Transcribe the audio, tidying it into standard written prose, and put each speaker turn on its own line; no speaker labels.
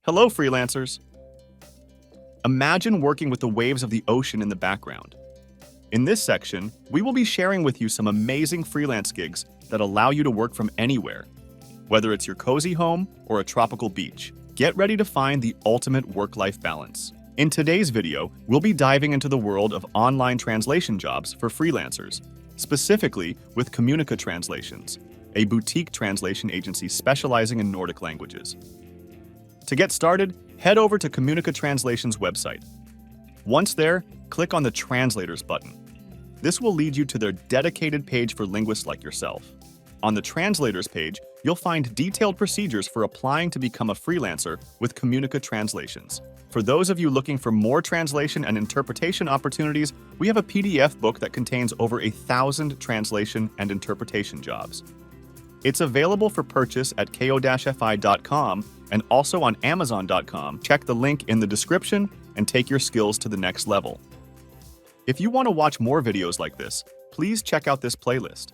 Hello, freelancers. Imagine working with the waves of the ocean in the background. In this section, we will be sharing with you some amazing freelance gigs that allow you to work from anywhere. Whether it's your cozy home or a tropical beach, get ready to find the ultimate work-life balance. In today's video, we'll be diving into the world of online translation jobs for freelancers, specifically with Comunica Translations, a boutique translation agency specializing in Nordic languages. To get started, head over to Comunica Translations' website. Once there, click on the Translators button. This will lead you to their dedicated page for linguists like yourself. On the Translators page, you'll find detailed procedures for applying to become a freelancer with Comunica Translations. For those of you looking for more translation and interpretation opportunities, we have a PDF book that contains over 1,000 translation and interpretation jobs. It's available for purchase at ko-fi.com and also on amazon.com. Check the link in the description and take your skills to the next level. If you want to watch more videos like this, please check out this playlist.